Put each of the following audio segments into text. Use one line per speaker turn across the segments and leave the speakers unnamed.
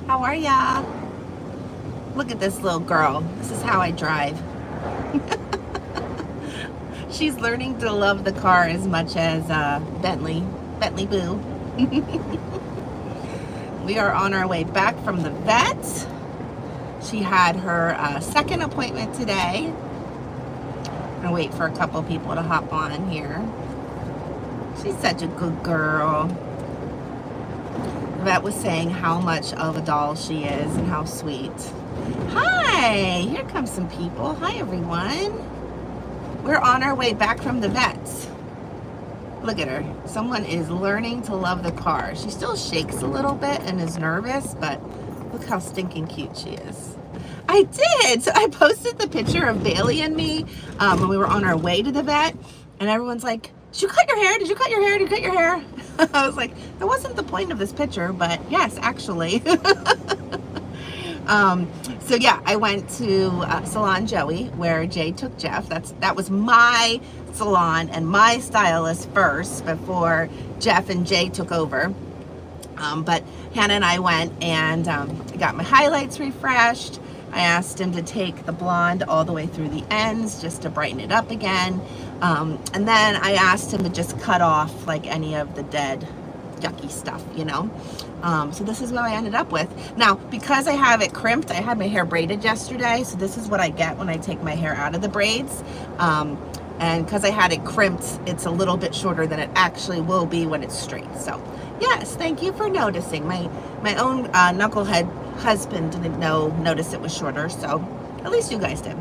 How are ya? Look at this little girl. This is how I drive. She's learning to love the car as much as Bentley Boo. We are on our way back from the vet. She had her second appointment today. I'm gonna wait for a couple people to hop on here. She's such a good girl. The vet was saying how much of a doll she is and how sweet. Hi, here comes some people. Hi everyone. We're on our way back from the vets. Look at her. Someone is learning to love the car. She still shakes a little bit and is nervous, but look how stinking cute she is. I did. So I posted the picture of Bailey and me when we were on our way to the vet, and everyone's like, did you cut your hair? Did you cut your hair? Did you cut your hair? I was like, that wasn't the point of this picture, but yes, actually. So yeah, I went to Salon Joey, where Jay took Jeff. That was my salon and my stylist first before Jeff and Jay took over. But Hannah and I went and got my highlights refreshed. I asked him to take the blonde all the way through the ends just to brighten it up again. And then I asked him to just cut off like any of the dead yucky stuff, you know. So this is what I ended up with. Now, because I have it crimped, I had my hair braided yesterday, so this is what I get when I take my hair out of the braids. And because I had it crimped, it's a little bit shorter than it actually will be when it's straight. So yes, thank you for noticing. My own knucklehead husband didn't notice it was shorter, so at least you guys did.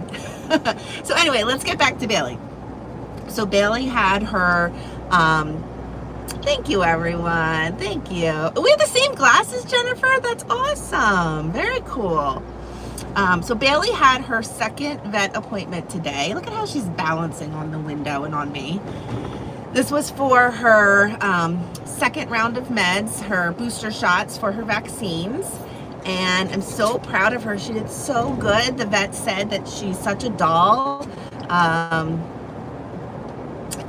So anyway, let's get back to Bailey. So Bailey had her thank you, everyone. Thank you. We have the same glasses, Jennifer. That's awesome. Very cool. So Bailey had her second vet appointment today. Look at how she's balancing on the window and on me. This was for her second round of meds, her booster shots for her vaccines. And I'm so proud of her. She did so good. The vet said that she's such a doll.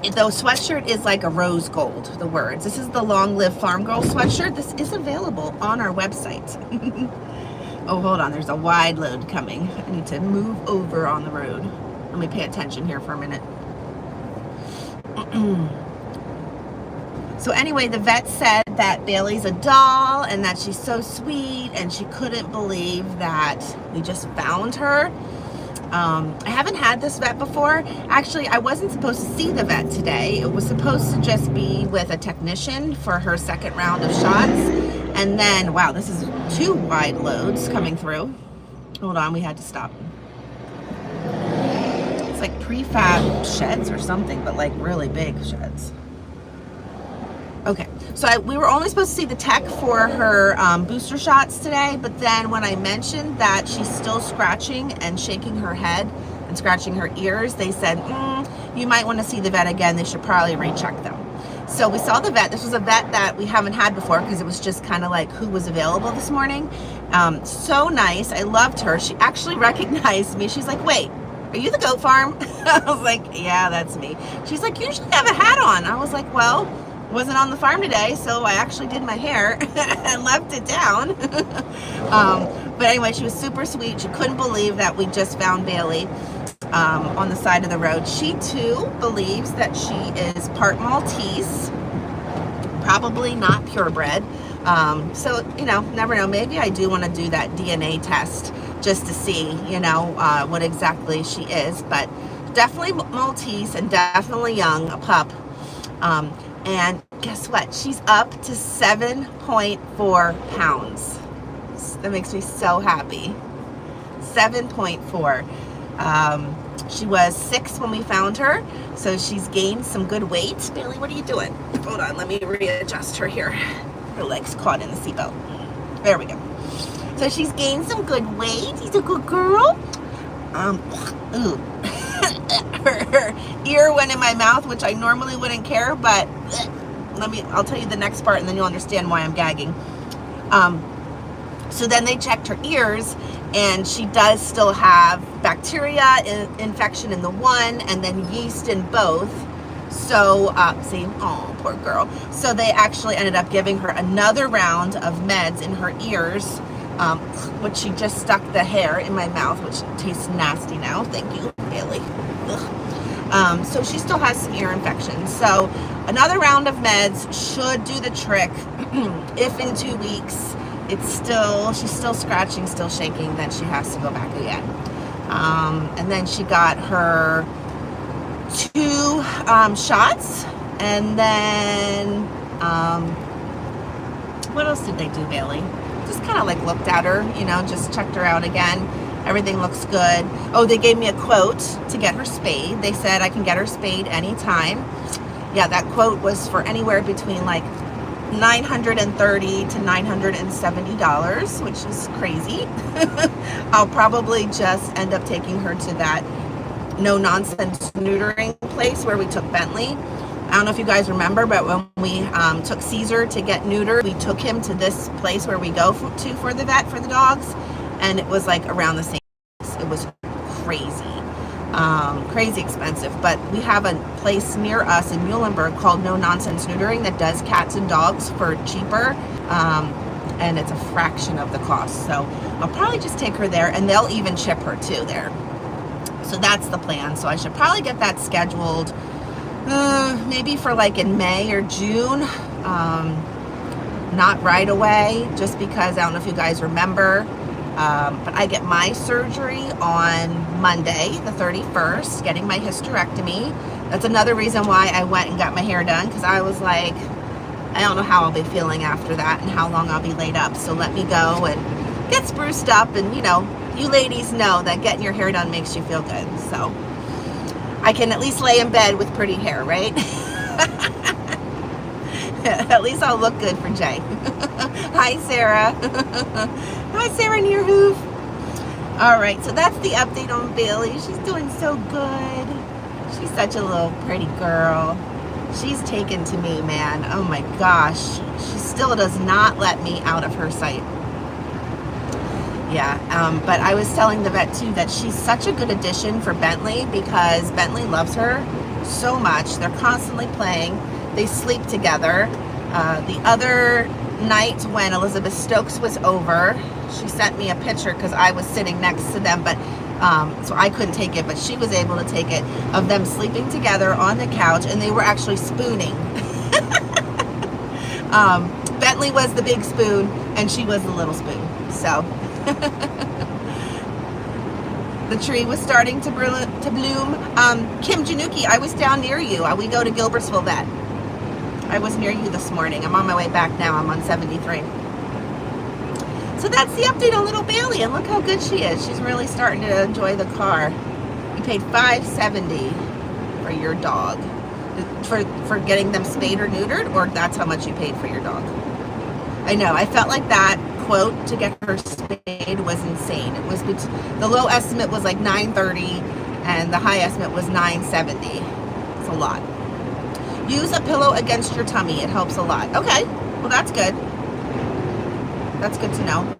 The sweatshirt is like a rose gold, the words. This is the Long Live Farm Girl sweatshirt. This is available on our website. Oh, hold on. There's a wide load coming. I need to move over on the road. Let me pay attention here for a minute. So anyway, the vet said that Bailey's a doll and that she's so sweet, and she couldn't believe that we just found her. I haven't had this vet before. Actually, I wasn't supposed to see the vet today. It was supposed to just be with a technician for her second round of shots. And then, wow, this is 2 wide loads coming through. Hold on, we had to stop. It's like prefab sheds or something, but like really big sheds. Okay, so we were only supposed to see the tech for her booster shots today, but then when I mentioned that she's still scratching and shaking her head and scratching her ears, they said, you might want to see the vet again. They should probably recheck them. So we saw the vet. This was a vet that we haven't had before because it was just kind of like who was available this morning. So nice. I loved her. She actually recognized me. She's like, wait, are you the goat farm? I was like, yeah, that's me. She's like, you usually have a hat on. I was like, well, wasn't on the farm today, so I actually did my hair and left it down. But anyway, she was super sweet. She couldn't believe that we just found Bailey on the side of the road. She too believes that she is part Maltese, probably not purebred. So, you know, never know. Maybe I do want to do that DNA test just to see, you know, what exactly she is. But definitely Maltese and definitely young, a pup. And guess what? She's up to 7.4 pounds. That makes me so happy. 7.4. She was 6 when we found her, so she's gained some good weight. Bailey, what are you doing? Hold on, let me readjust her here. Her leg's caught in the seatbelt. There we go. So she's gained some good weight. She's a good girl. Ooh. Her ear went in my mouth, which I normally wouldn't care, but I'll tell you the next part and then you'll understand why I'm gagging. So then they checked her ears, and she does still have bacteria infection in the one and then yeast in both. So see, oh, poor girl. So they actually ended up giving her another round of meds in her ears Which she just stuck the hair in my mouth, which tastes nasty now. Thank you, Bailey. So she still has some ear infections. So another round of meds should do the trick. If in 2 weeks she's still scratching, still shaking, then she has to go back again. And then she got her 2 shots, and then what else did they do, Bailey? Just kind of like looked at her, just checked her out again. Everything looks good. Oh, they gave me a quote to get her spayed. They said I can get her spayed anytime. Yeah, that quote was for anywhere between like $930 to $970, which is crazy. I'll probably just end up taking her to that no-nonsense neutering place where we took Bentley. I don't know if you guys remember, but when we took Caesar to get neutered, we took him to this place where we go to for the vet for the dogs, and it was like around the same place. It was crazy, crazy expensive. But we have a place near us in Muhlenberg called No Nonsense Neutering that does cats and dogs for cheaper, and it's a fraction of the cost. So I'll probably just take her there, and they'll even ship her too there. So that's the plan. So I should probably get that scheduled. Maybe for like in May or June, not right away, just because I don't know if you guys remember, but I get my surgery on Monday, the 31st, getting my hysterectomy. That's another reason why I went and got my hair done, because I was like, I don't know how I'll be feeling after that and how long I'll be laid up. So let me go and get spruced up, and you ladies know that getting your hair done makes you feel good. So I can at least lay in bed with pretty hair, right? At least I'll look good for Jay. Hi, Sarah. Hi, Sarah Nearhoof. All right, so that's the update on Bailey. She's doing so good. She's such a little pretty girl. She's taken to me, man. Oh my gosh. She still does not let me out of her sight. Yeah, but I was telling the vet too that she's such a good addition for Bentley, because Bentley loves her so much. They're constantly playing. They sleep together. The other night when Elizabeth Stokes was over, she sent me a picture because I was sitting next to them, but so I couldn't take it, but she was able to take it, of them sleeping together on the couch, and they were actually spooning. Bentley was the big spoon, and she was the little spoon. So the tree was starting to bloom. Kim Januki, I was down near you. We go to Gilbertsville Vet. I was near you this morning. I'm on my way back now. I'm on 73. So that's the update on little Bailey, and look how good she is. She's really starting to enjoy the car. You paid $570 for your dog. For getting them spayed or neutered, or that's how much you paid for your dog? I know, I felt like that quote to get her spayed was insane. It was the low estimate was like $930 and the high estimate was $970. It's a lot. Use a pillow against your tummy. It helps a lot. Okay, well that's good. That's good to know.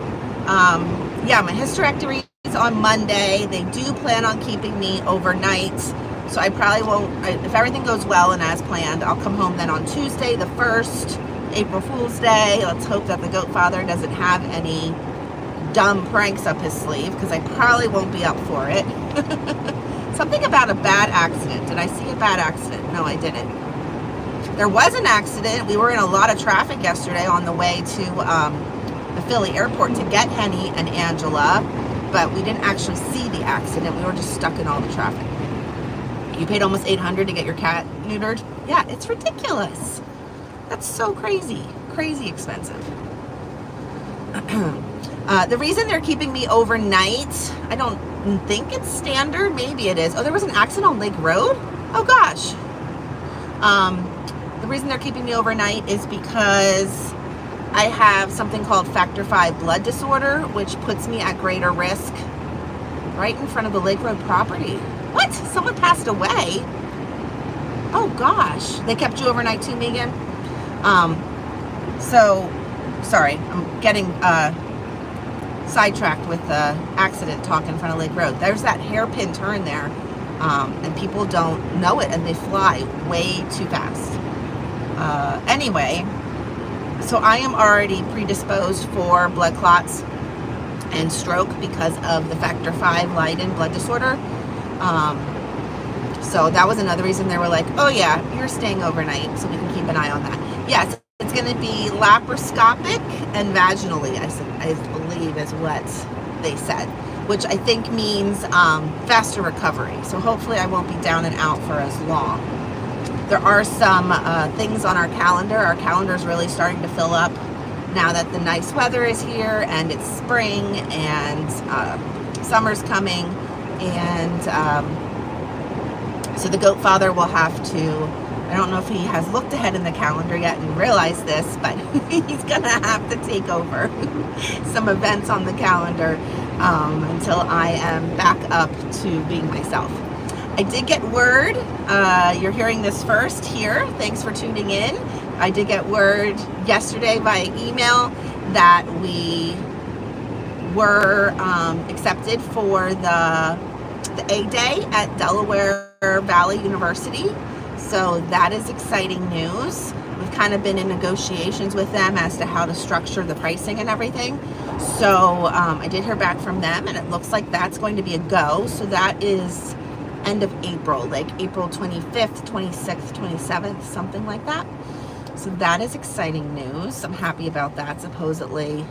Yeah, my hysterectomy is on Monday. They do plan on keeping me overnight, so I probably won't, if everything goes well and as planned, I'll come home then on Tuesday the 1st, April Fool's Day. Let's hope that the goat father doesn't have any dumb pranks up his sleeve, because I probably won't be up for it. Something about a bad accident. Did I see a bad accident? No, I didn't. There was an accident. We were in a lot of traffic yesterday on the way to the Philly airport to get Henny and Angela, but we didn't actually see the accident. We were just stuck in all the traffic. You paid almost $800 to get your cat neutered? Yeah, it's ridiculous. That's so crazy. Crazy expensive. The reason they're keeping me overnight, I don't think it's standard. Maybe it is. Oh, there was an accident on Lake Road? Oh, gosh. The reason they're keeping me overnight is because I have something called Factor V blood disorder, which puts me at greater risk right in front of the Lake Road property. What? Someone passed away? Oh, gosh. They kept you overnight too, Megan? So, sorry, I'm getting sidetracked with the accident talk in front of Lake Road. There's that hairpin turn there, and people don't know it, and they fly way too fast. Anyway, so I am already predisposed for blood clots. and stroke because of the factor V Leiden blood disorder. So that was another reason they were like, oh yeah, you're staying overnight, so we can keep an eye on that. Yes, it's going to be laparoscopic and vaginally, I believe is what they said, which I think means faster recovery. So hopefully I won't be down and out for as long. There are some things on our calendar. Our calendar is really starting to fill up now that the nice weather is here and it's spring and summer's coming. And so the goat father will have to, I don't know if he has looked ahead in the calendar yet and realized this, but he's gonna have to take over some events on the calendar until I am back up to being myself. I did get word, you're hearing this first here, thanks for tuning in. I did get word yesterday via email that we were accepted for the A-Day at Delaware Valley University. So that is exciting news. We've kind of been in negotiations with them as to how to structure the pricing and everything. So I did hear back from them, and it looks like that's going to be a go. So that is end of April, like April 25th, 26th, 27th, something like that. So that is exciting news. I'm happy about that. Supposedly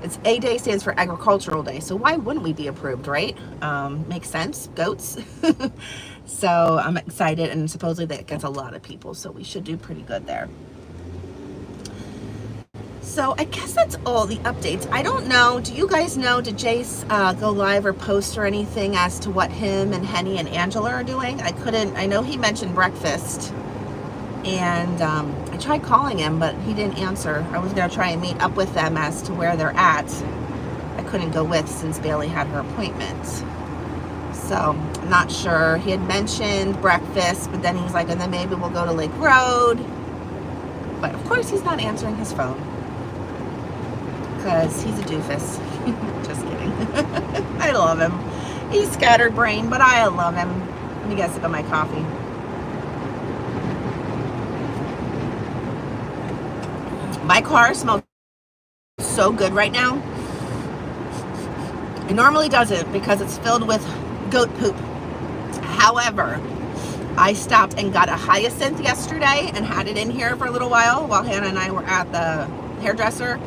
it's A-Day stands for Agricultural Day, so why wouldn't we be approved, right? Makes sense, goats. So I'm excited, and supposedly that gets a lot of people, so we should do pretty good there. So I guess that's all the updates. I don't know, do you guys know, did Jace go live or post or anything as to what him and Henny and Angela are doing? I know he mentioned breakfast, and I tried calling him, but he didn't answer. I was going to try and meet up with them as to where they're at. I couldn't go with since Bailey had her appointment. So I'm not sure. He had mentioned breakfast, but then he was like, and then maybe we'll go to Lake Road. But of course he's not answering his phone because he's a doofus. Just kidding. I love him. He's scatterbrained, but I love him. Let me get a sip of my coffee. My car smells so good right now. It normally doesn't because it's filled with goat poop. However, I stopped and got a hyacinth yesterday and had it in here for a little while Hannah and I were at the hairdresser,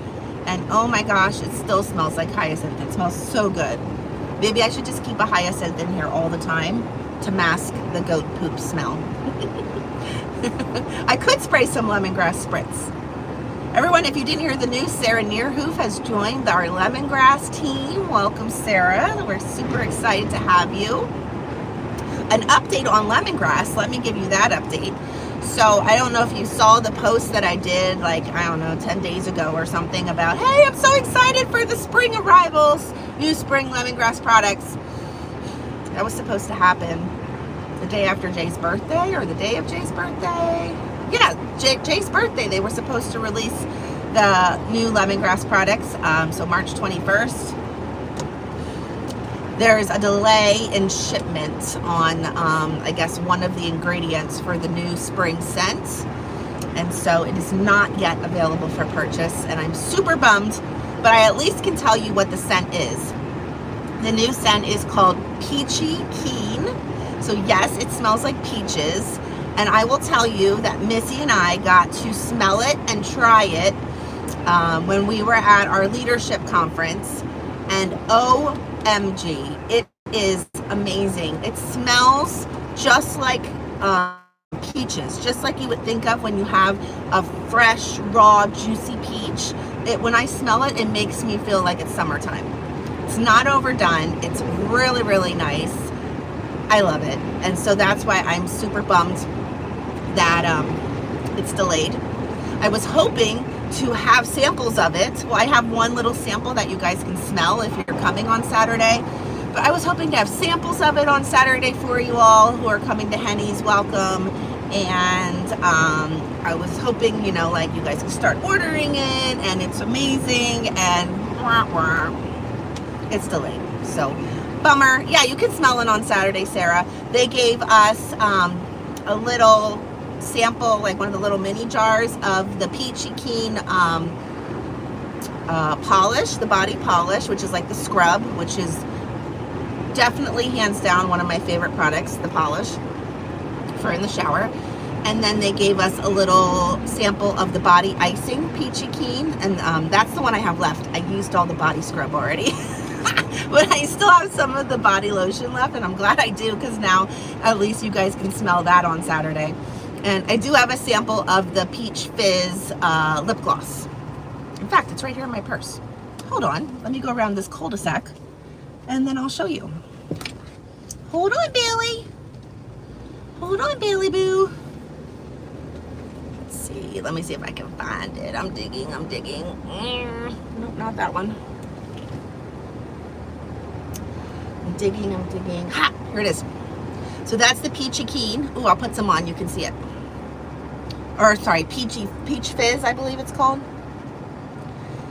and oh my gosh, it still smells like hyacinth. It smells so good. Maybe I should just keep a hyacinth in here all the time to mask the goat poop smell. I could spray some lemongrass spritz. Everyone, if you didn't hear the news, Sarah Nearhoof has joined our lemongrass team. Welcome, Sarah. We're super excited to have you. An update on lemongrass. Let me give you that update. So I don't know if you saw the post that I did, like, I don't know, 10 days ago or something about, hey, I'm so excited for the spring arrivals, new spring lemongrass products. That was supposed to happen the day after Jay's birthday or the day of Jay's birthday. Yeah, Jay's birthday, they were supposed to release the new lemongrass products, so March 21st. There's a delay in shipment on, I guess, one of the ingredients for the new spring scent, and so it is not yet available for purchase, and I'm super bummed, but I at least can tell you what the scent is. The new scent is called Peachy Keen, so yes, it smells like peaches. And I will tell you that Missy and I got to smell it and try it when we were at our leadership conference. And OMG, it is amazing. It smells just like peaches, just like you would think of when you have a fresh, raw, juicy peach. When I smell it, it makes me feel like it's summertime. It's not overdone. It's really, really nice. I love it. And so that's why I'm super bummed that it's delayed. I was hoping to have samples of it. Well, I have one little sample that you guys can smell if you're coming on Saturday. But I was hoping to have samples of it on Saturday for you all who are coming to Henny's. Welcome. And I was hoping, you know, like you guys can start ordering it, and it's amazing, and it's delayed. So, bummer. Yeah, you can smell it on Saturday, Sarah. They gave us a little sample, like one of the little mini jars of the Peachy Keen polish, the body polish, which is like the scrub, which is definitely hands down one of my favorite products, the polish for in the shower. And then they gave us a little sample of the body icing, Peachy Keen, and that's the one I have left. I used all the body scrub already. But I still have some of the body lotion left, and I'm glad I do, because now at least you guys can smell that on Saturday. And I do have a sample of the Peach Fizz lip gloss. In fact, it's right here in my purse. Hold on, let me go around this cul-de-sac, and then I'll show you. Hold on, Bailey. Hold on, Bailey Boo. Let's see, let me see if I can find it. I'm digging. Nope, not that one. I'm digging. Ha! Here it is. So that's the Peachy Keen. Ooh, I'll put some on, you can see it. Or sorry, Peach Fizz, I believe it's called.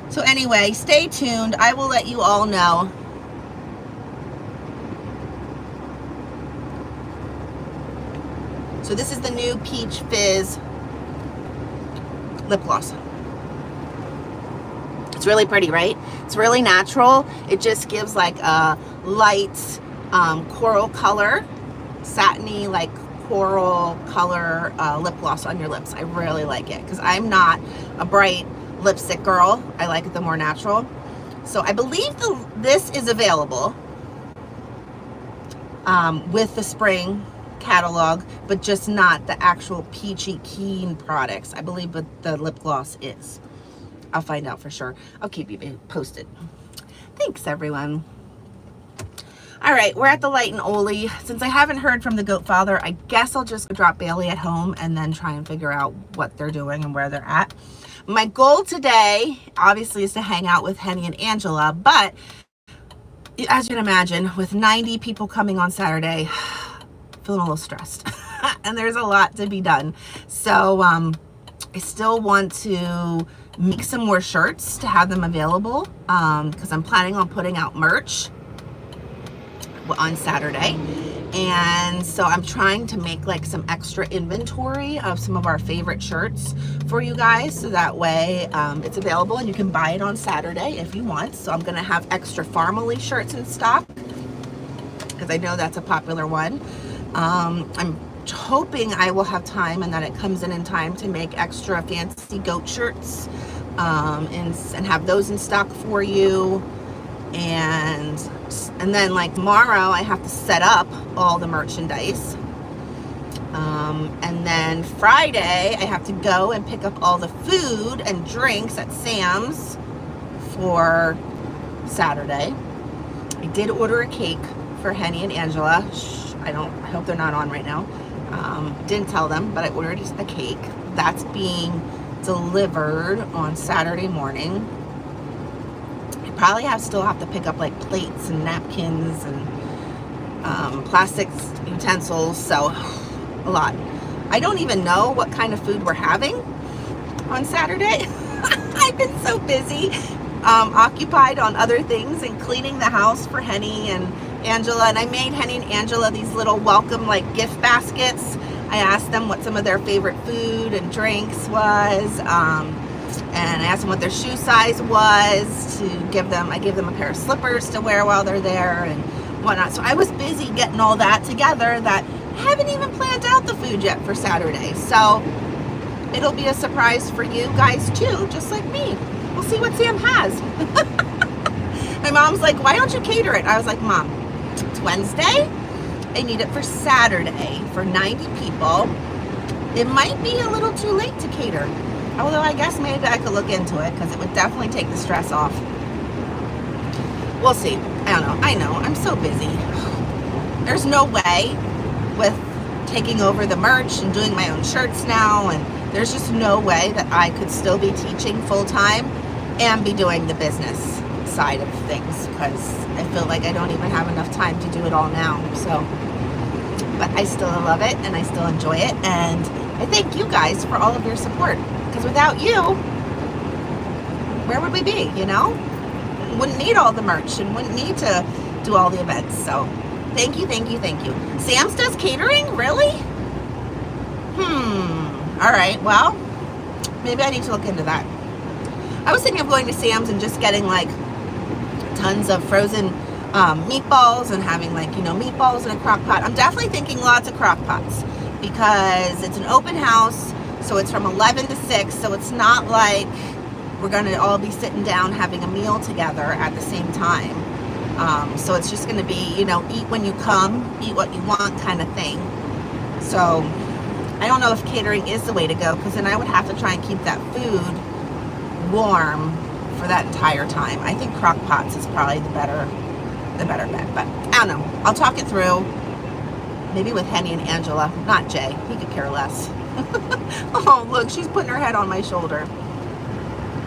So anyway, stay tuned. I will let you all know. So this is the new Peach Fizz lip gloss. It's really pretty, right? It's really natural. It just gives like a light coral color, satiny like coral color lip gloss on your lips. I really like it because I'm not a bright lipstick girl. I like it the more natural. So I believe this is available with the spring catalog, but just not the actual Peachy Keen products. I believe but the lip gloss is. I'll find out for sure. I'll keep you posted. Thanks, everyone. All right, we're at the Light and Oli. Since I haven't heard from the goat father, I guess I'll just drop Bailey at home and then try and figure out what they're doing and where they're at. My goal today, obviously, is to hang out with Henny and Angela, but as you can imagine, with 90 people coming on Saturday, feeling a little stressed. And there's a lot to be done. So I still want to make some more shirts to have them available because I'm planning on putting out merch on Saturday. And so I'm trying to make like some extra inventory of some of our favorite shirts for you guys, so that way it's available and you can buy it on Saturday if you want. So I'm gonna have extra Farmally shirts in stock because I know that's a popular one. I'm hoping I will have time and that it comes in time to make extra fancy goat shirts and have those in stock for you. And then like tomorrow I have to set up all the merchandise, and then Friday I have to go and pick up all the food and drinks at Sam's for Saturday. I did order a cake for Henny and Angela. I hope they're not on right now. Didn't tell them, but I ordered a cake that's being delivered on Saturday morning. Probably still have to pick up like plates and napkins and plastic utensils, so a lot. I don't even know what kind of food we're having on Saturday. I've been so busy occupied on other things and cleaning the house for Henny and Angela, and I made Henny and Angela these little welcome like gift baskets. I asked them what some of their favorite food and drinks was, and I asked them what their shoe size was to give them. I gave them a pair of slippers to wear while they're there and whatnot. So I was busy getting all that together that I haven't even planned out the food yet for Saturday. So it'll be a surprise for you guys too, just like me. We'll see what Sam has. My mom's like, why don't you cater it? I was like, Mom, it's Wednesday. I need it for Saturday for 90 people. It might be a little too late to cater. Although I guess maybe I could look into it because it would definitely take the stress off. We'll see. I don't know. I know. I'm so busy. There's no way with taking over the merch and doing my own shirts now, and there's just no way that I could still be teaching full-time and be doing the business side of things, because I feel like I don't even have enough time to do it all now. So, but I still love it and I still enjoy it, and I thank you guys for all of your support. Because without you, where would we be, you know? Wouldn't need all the merch and wouldn't need to do all the events. So thank you, thank you, thank you. Sam's does catering? Really? All right, well, maybe I need to look into that. I was thinking of going to Sam's and just getting like tons of frozen meatballs and having like, you know, meatballs in a crock pot. I'm definitely thinking lots of crock pots because it's an open house, so it's from 11 to 6, so it's not like we're gonna all be sitting down having a meal together at the same time. So it's just gonna be, you know, eat when you come, eat what you want kind of thing. So I don't know if catering is the way to go, because then I would have to try and keep that food warm for that entire time. I think crock pots is probably the better bet, but I don't know. I'll talk it through, maybe with Henny and Angela, not Jay. He could care less. Oh, look, she's putting her head on my shoulder.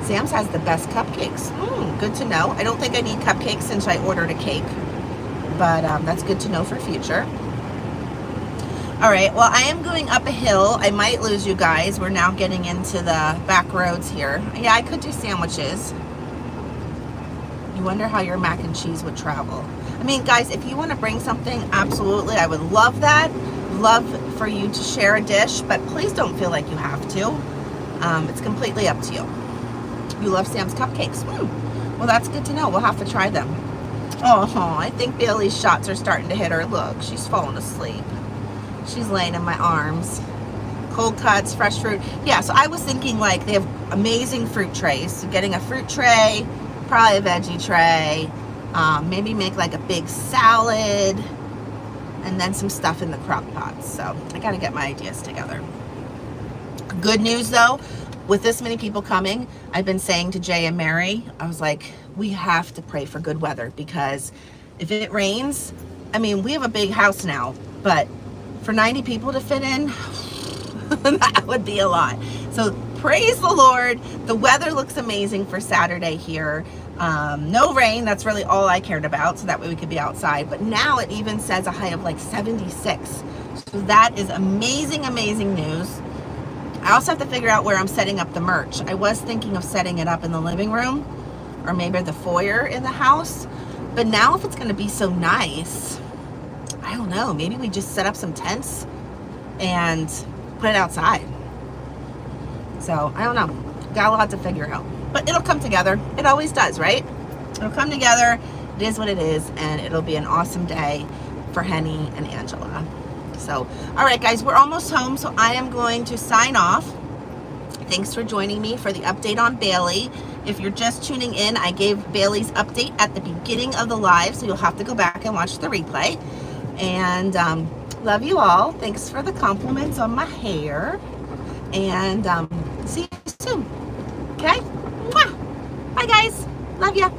Sam's has the best cupcakes. Good to know. I don't think I need cupcakes since I ordered a cake, but that's good to know for future. All right, well, I am going up a hill. I might lose you guys. We're now getting into the back roads here. Yeah, I could do sandwiches. You wonder how your mac and cheese would travel. I mean, guys, if you want to bring something, absolutely, I would love that. Love for you to share a dish, but please don't feel like you have to. It's completely up to you. You love Sam's cupcakes. Well, that's good to know. We'll have to try them. Oh, I think Bailey's shots are starting to hit her. Look, she's falling asleep. She's laying in my arms. Cold cuts, fresh fruit. Yeah, so I was thinking like they have amazing fruit trays. So getting a fruit tray, probably a veggie tray, maybe make like a big salad, and then some stuff in the crock pot. So I got to get my ideas together. Good news though, with this many people coming, I've been saying to Jay and Mary, I was like, we have to pray for good weather, because if it rains, I mean, we have a big house now, but for 90 people to fit in, that would be a lot. So praise the Lord. The weather looks amazing for Saturday here. No rain, that's really all I cared about, so that way we could be outside. But now it even says a high of like 76. So that is amazing, amazing news. I also have to figure out where I'm setting up the merch. I was thinking of setting it up in the living room or maybe the foyer in the house. But now if it's going to be so nice, I don't know, maybe we just set up some tents and put it outside. So I don't know, got a lot to figure out, but it'll come together. It always does, right? It'll come together. It is what it is, and it'll be an awesome day for Henny and Angela. So, all right, guys, we're almost home, so I am going to sign off. Thanks for joining me for the update on Bailey. If you're just tuning in, I gave Bailey's update at the beginning of the live, so you'll have to go back and watch the replay. And love you all. Thanks for the compliments on my hair. And see you soon. Okay? Mwah! Bye, guys. Love ya.